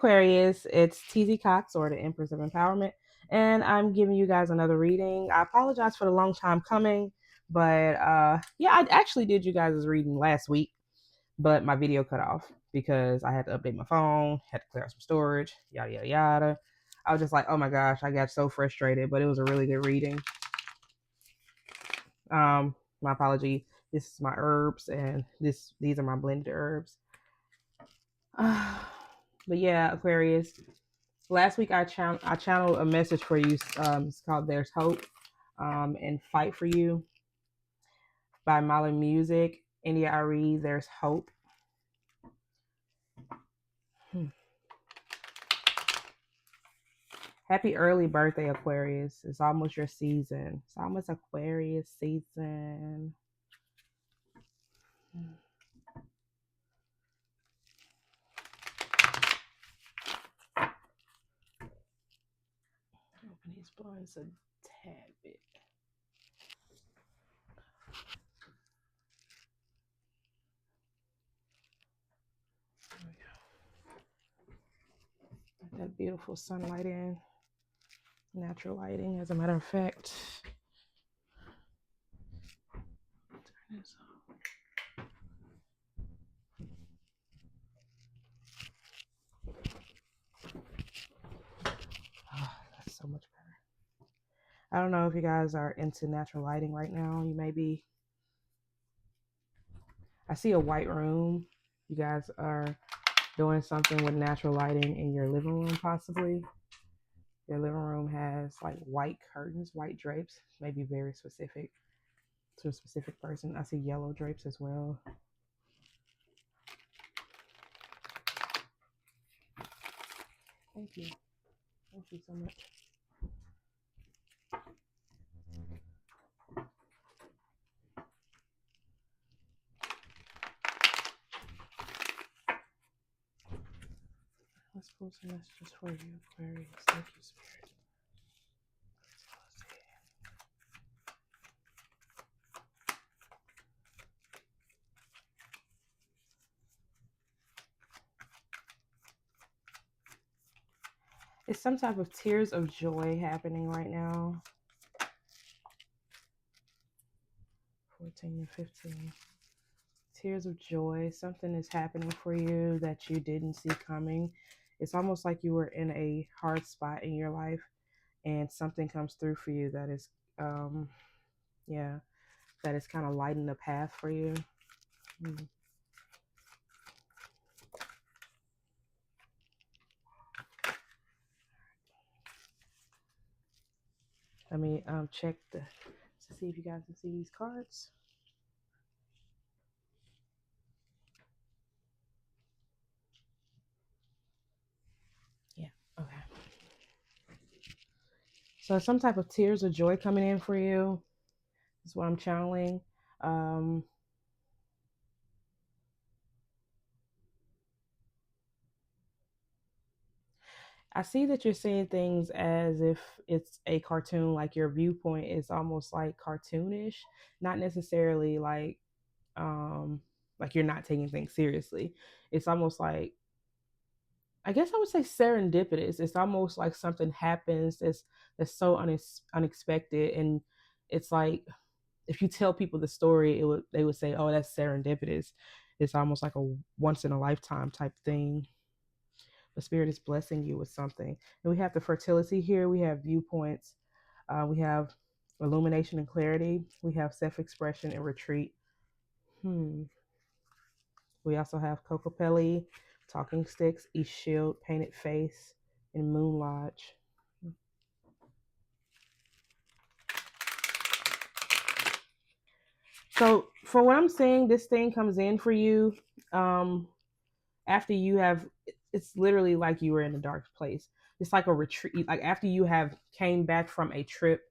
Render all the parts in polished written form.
Aquarius, it's TZ Cox, or the Empress of Empowerment, and I'm giving you guys another reading. I apologize for the long time coming, but yeah, I actually did you guys' reading last week, but my video cut off because I had to update my phone, had to clear out some storage, yada yada yada. I was just like, oh my gosh, I got so frustrated, but it was a really good reading. My apology. This is my herbs, and these are my blended herbs. But yeah, Aquarius. Last week I channeled a message for you. It's called "There's Hope," and "Fight for You" by Molly Music. India Ari, "There's Hope." Happy early birthday, Aquarius. It's almost your season. It's almost Aquarius season. Open these blinds a tad bit. There we go. Let that beautiful sunlight in. Natural lighting, as a matter of fact. Turn this off. Oh, that's so much better. I don't know if you guys are into natural lighting right now. You may be. I see a white room. You guys are doing something with natural lighting in your living room, possibly. Your living room has like white curtains, white drapes, maybe very specific to a specific person. I see yellow drapes as well. Thank you. Thank you so much. Let's pull some messages for you, Aquarius. Thank you, Spirit. It's some type of tears of joy happening right now. 14 and 15. Tears of joy. Something is happening for you that you didn't see coming. It's almost like you were in a hard spot in your life and something comes through for you that is, that is kind of lighting the path for you. Let me check to see if you guys can see these cards. Yeah, okay. So some type of tears of joy coming in for you is what I'm channeling. I see that you're seeing things as if it's a cartoon, like your viewpoint is almost like cartoonish, not necessarily like you're not taking things seriously. It's almost like, I guess I would say serendipitous. It's almost like something happens that's so unexpected, and it's like if you tell people the story, they would say, "Oh, that's serendipitous." It's almost like a once in a lifetime type thing. The spirit is blessing you with something. And we have the fertility here. We have viewpoints. We have illumination and clarity. We have self-expression and retreat. We also have Kokopelli, talking sticks, East Shield, painted face, and Moon Lodge. So for what I'm saying, this thing comes in for you after you have, it's literally like you were in a dark place. It's like a retreat, like after you have came back from a trip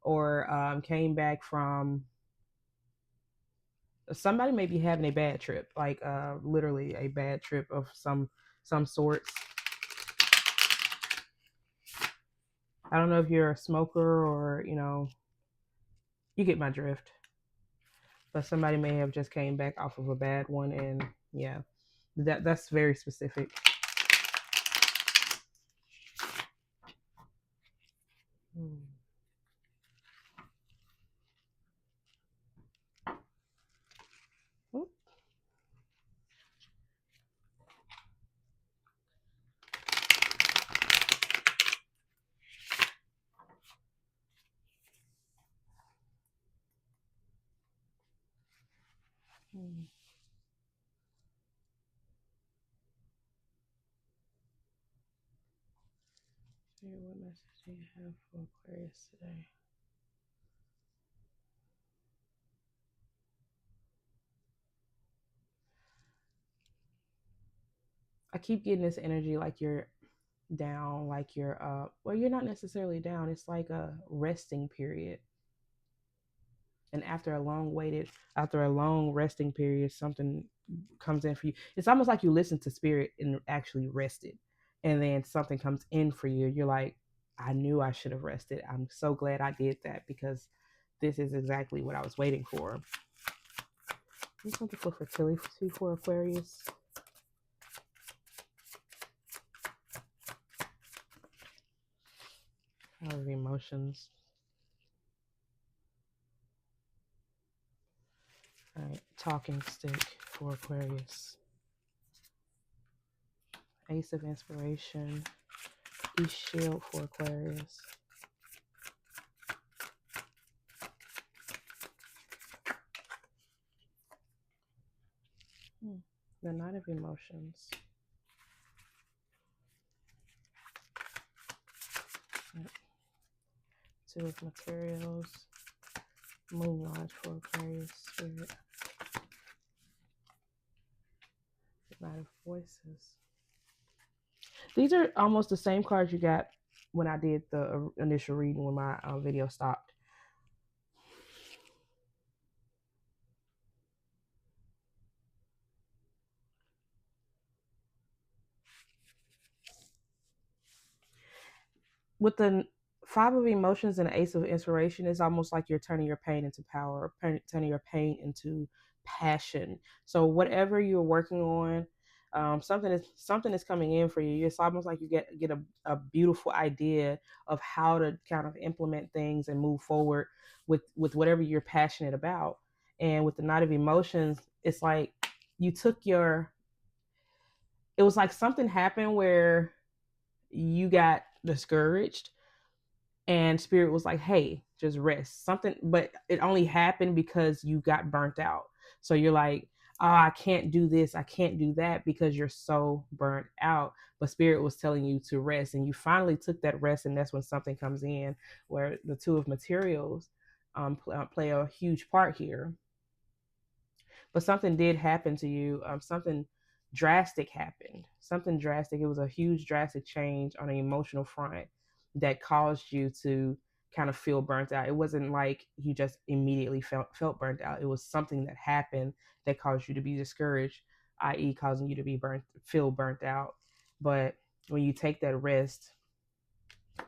or came back from, somebody may be having a bad trip, like literally a bad trip of some sorts. I don't know if you're a smoker or, you get my drift. But somebody may have just came back off of a bad one, and yeah, that's very specific. Hmm. Oop. Hmm. Spirit, what message do you have for Aquarius today? I keep getting this energy like you're down, like you're well, you're not necessarily down. It's like a resting period. And after a long resting period, something comes in for you. It's almost like you listen to spirit and actually rested. And then something comes in for you. You're like, I knew I should have rested. I'm so glad I did that because this is exactly what I was waiting for. There's something for fertility for Aquarius. Power of emotions. All right, talking stick for Aquarius. Ace of inspiration. East shield for Aquarius. The Knight of Emotions. Two of Materials. Moon Lodge for Aquarius Spirit. The Knight of Voices. These are almost the same cards you got when I did the initial reading when my video stopped. With the Five of Emotions and Ace of Inspiration, it's almost like you're turning your pain into power, turning your pain into passion. So whatever you're working on, something is coming in for you. It's almost like you get a beautiful idea of how to kind of implement things and move forward with whatever you're passionate about. And with the Knight of Emotions, it's like you took your. It was like something happened where you got discouraged and spirit was like, hey, just rest something, but it only happened because you got burnt out. So you're like, oh, I can't do this, I can't do that, because you're so burnt out. But spirit was telling you to rest, and you finally took that rest, and that's when something comes in where the Two of Materials play a huge part here. But something did happen to you. Something drastic happened. Something drastic. It was a huge drastic change on an emotional front that caused you to kind of feel burnt out. It wasn't like you just immediately felt burnt out. It was something that happened that caused you to be discouraged, i.e., causing you to be feel burnt out. But when you take that rest,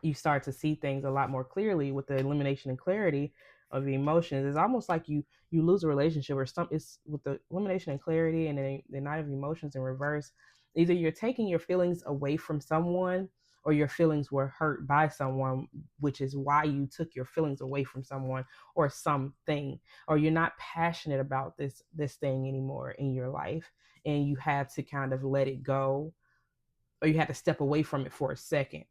you start to see things a lot more clearly with the elimination and clarity of the emotions. It's almost like you lose a relationship or something. It's with the elimination and clarity and then the Knight of Emotions in reverse. Either you're taking your feelings away from someone or your feelings were hurt by someone, which is why you took your feelings away from someone or something, or you're not passionate about this thing anymore in your life, and you had to kind of let it go, or you had to step away from it for a second.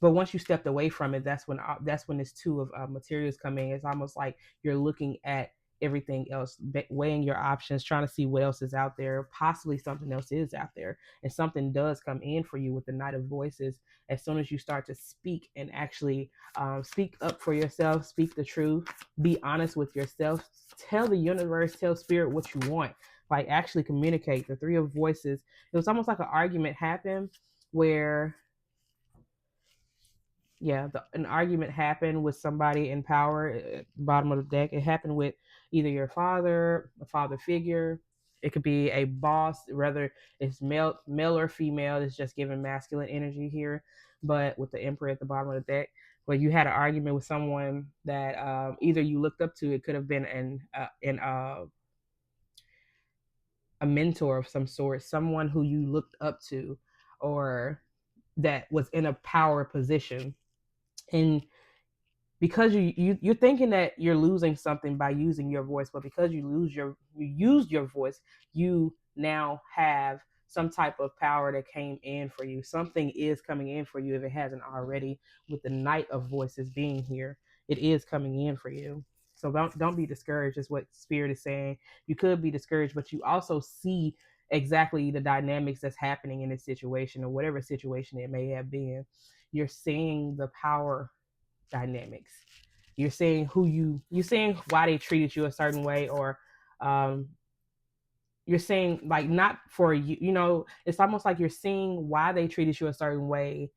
But once you stepped away from it, that's when this Two of Materials come in. It's almost like you're looking at everything else, weighing your options, trying to see what else is out there. Possibly something else is out there, and something does come in for you with the Knight of Voices. As soon as you start to speak and actually speak up for yourself, speak the truth, be honest with yourself, tell the universe, tell spirit what you want. Like actually communicate. The Three of Voices. It was almost like an argument happened where an argument happened with somebody in power at the bottom of the deck. It happened with either your father, a father figure. It could be a boss, whether it's male or female. It's just giving masculine energy here. But with the Emperor at the bottom of the deck, where you had an argument with someone that either you looked up to, it could have been a mentor of some sort, someone who you looked up to, or that was in a power position. And because you're thinking that you're losing something by using your voice, but because you used your voice, you now have some type of power that came in for you. Something is coming in for you if it hasn't already. With the Knight of Voices being here, it is coming in for you. So don't be discouraged. Is what Spirit is saying. You could be discouraged, but you also see exactly the dynamics that's happening in this situation or whatever situation it may have been. You're seeing the power dynamics. You're seeing why they treated you a certain way, or um, you're seeing, like, not for you. It's almost like you're seeing why they treated you a certain way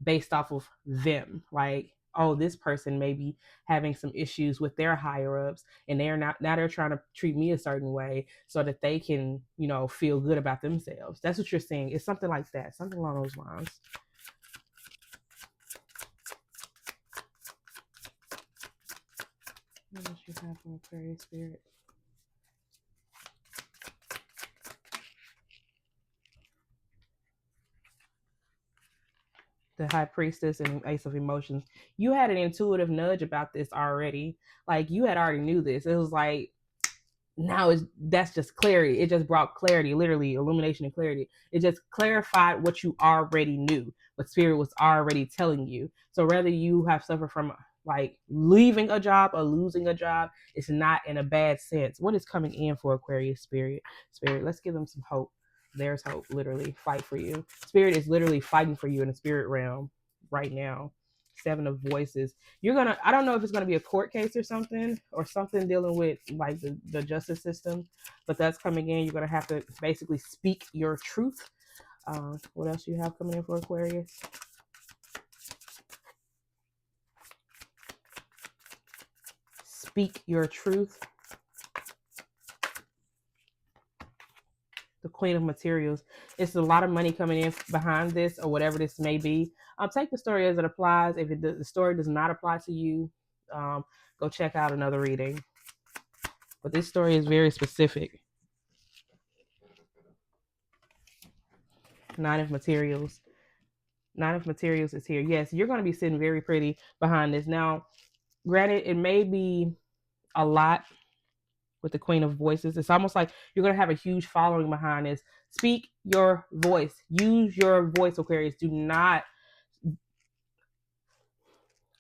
based off of them. Like, oh, this person may be having some issues with their higher ups, and they're not now they're trying to treat me a certain way so that they can, feel good about themselves. That's what you're seeing. It's something like that, something along those lines. What else you have from Aquarius Spirit? The High Priestess and Ace of Emotions. You had an intuitive nudge about this already. Like, you had already knew this. It was like, now that's just clarity. It just brought clarity, literally illumination and clarity. It just clarified what you already knew, what Spirit was already telling you. So whether you have suffered from, like, leaving a job or losing a job, it's not in a bad sense. What is coming in for Aquarius Spirit? Let's give them some hope. There's hope. Literally fight for you. Spirit is literally fighting for you in the spirit realm right now. Seven of Voices. I don't know if it's gonna be a court case or something dealing with, like, the justice system, but that's coming in. You're gonna have to basically speak your truth. What else do you have coming in for Aquarius? Speak your truth. The Queen of Materials. It's a lot of money coming in behind this, or whatever this may be. Take the story as it applies. If the story does not apply to you, go check out another reading. But this story is very specific. Nine of Materials. Nine of Materials is here. Yes, you're going to be sitting very pretty behind this. Now, granted, it may be a lot with the Queen of Voices. It's almost like you're going to have a huge following behind this. Speak your voice. Use your voice, Aquarius. Do not.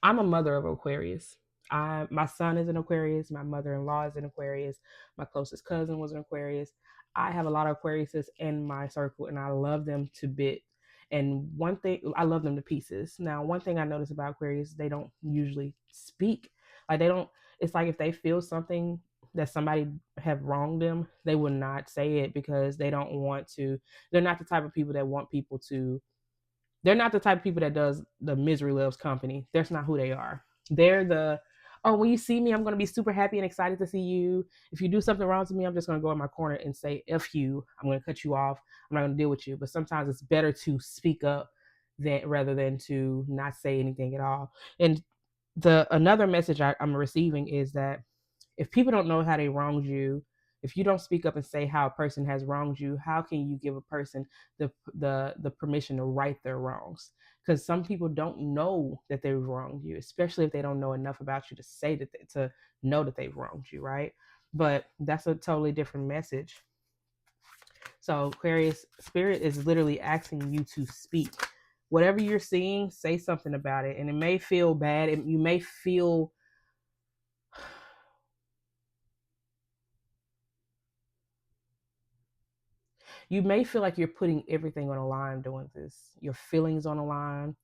I'm a mother of Aquarius. My son is an Aquarius. My mother-in-law is an Aquarius. My closest cousin was an Aquarius. I have a lot of Aquariuses in my circle, and I love them to bit. And one thing, I love them to pieces. Now, one thing I notice about Aquarius, they don't usually speak. Like, they don't. It's like if they feel something that somebody have wronged them, they will not say it because they don't want to. They're not the type of people that want people to. They're not the type of people that does the misery loves company. That's not who they are. They're the, oh, when you see me, I'm going to be super happy and excited to see you. If you do something wrong to me, I'm just going to go in my corner and say, F you. I'm going to cut you off. I'm not going to deal with you. But sometimes it's better to speak up rather than to not say anything at all. And another message I'm receiving is that if people don't know how they wronged you, if you don't speak up and say how a person has wronged you, how can you give a person the permission to right their wrongs? Because some people don't know that they've wronged you, especially if they don't know enough about you to say to know that they've wronged you, right? But that's a totally different message. So Aquarius Spirit is literally asking you to speak. Whatever you're seeing, say something about it. And it may feel bad. You may feel like you're putting everything on the line doing this. Your feelings on the line,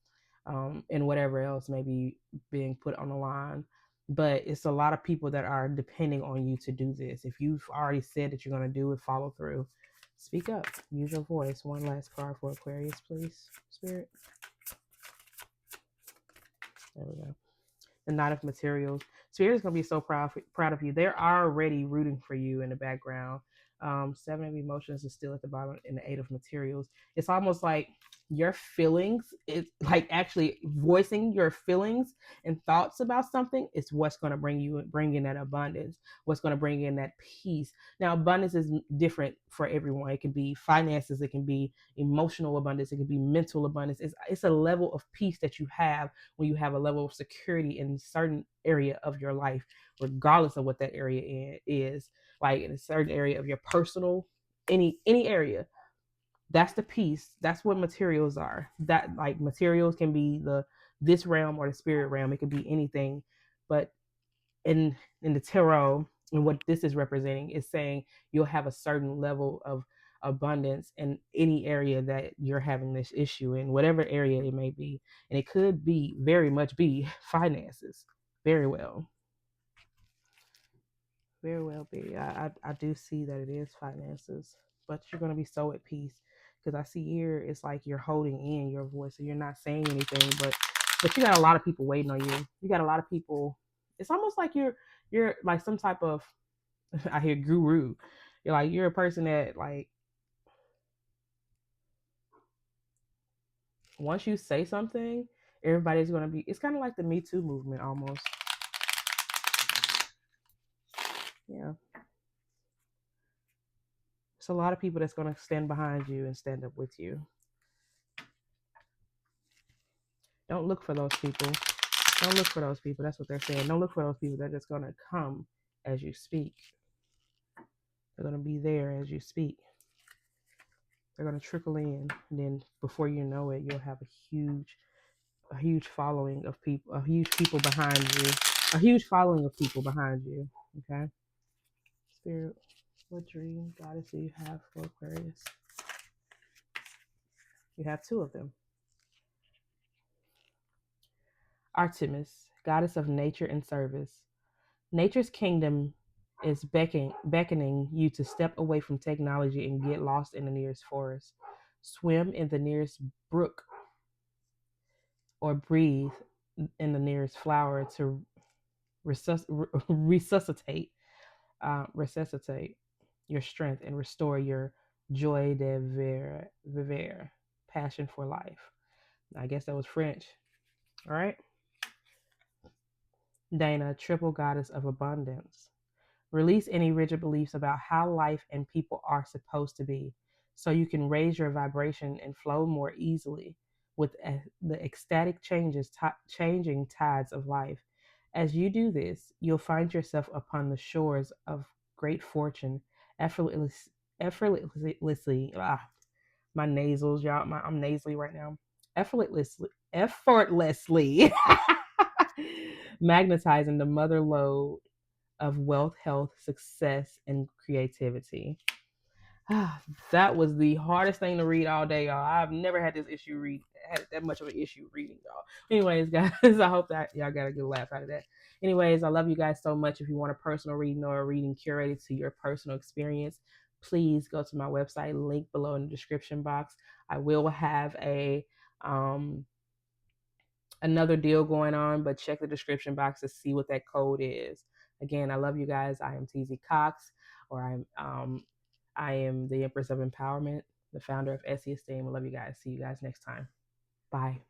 and whatever else may be being put on the line. But it's a lot of people that are depending on you to do this. If you've already said that you're going to do it, follow through. Speak up. Use your voice. One last card for Aquarius, please, Spirit. There we go. The Knight of Materials. Spirit is going to be so proud of you. They're already rooting for you in the background. Seven of Emotions is still at the bottom, in the Eight of Materials. It's almost like your feelings is like actually voicing your feelings and thoughts about something is what's going to bring in that abundance, what's going to bring in that peace. Now abundance is different for everyone. It can be finances, it can be emotional abundance, it can be mental abundance. It's a level of peace that you have when you have a level of security in a certain area of your life, regardless of what that area is. Like in a certain area of your personal, any area, that's the piece. That's what materials are. That like materials can be the this realm or the spirit realm. It could be anything. But in the tarot, and what this is representing is saying you'll have a certain level of abundance in any area that you're having this issue in, whatever area it may be. And it could be very much be finances. Very well. Very well be. I do see that it is finances, but you're going to be so at peace because I see here it's like you're holding in your voice and you're not saying anything, but you got a lot of people waiting on you. You got a lot of people. It's almost like you're like some type of I hear guru. You're a person that like once you say something, everybody's going to be. It's kind of like the Me Too movement almost. Yeah, it's a lot of people that's going to stand behind you and stand up with you. Don't look for those people. Don't look for those people. That's what they're saying. Don't look for those people. They're just going to come as you speak. They're going to be there as you speak. They're going to trickle in. And then before you know it, you'll have a huge following of people, a huge people behind you, a huge following of people behind you. Okay. Spirit, what dream goddess do you have for Aquarius? You have two of them. Artemis, goddess of nature and service. Nature's kingdom is beckoning you to step away from technology and get lost in the nearest forest. Swim in the nearest brook or breathe in the nearest flower to resuscitate, resuscitate your strength and restore your joie de vivre, passion for life. I guess that was French. All right. Dana, triple goddess of abundance. Release any rigid beliefs about how life and people are supposed to be so you can raise your vibration and flow more easily with the ecstatic changing tides of life. As you do this, you'll find yourself upon the shores of great fortune, effortlessly. My nasals, y'all. I'm nasally right now. Effortlessly magnetizing the mother lode of wealth, health, success, and creativity. That was the hardest thing to read all day, y'all. I've never had this issue had that much of an issue reading, y'all. Anyways, guys, I hope that y'all got a good laugh out of that. Anyways, I love you guys so much. If you want a personal reading or a reading curated to your personal experience, please go to my website, link below in the description box. I will have another deal going on, but check the description box to see what that code is. Again, I love you guys. I am TZ Cox, or I am the Empress of Empowerment, the founder of esseesteem. I love you guys. See you guys next time. Bye.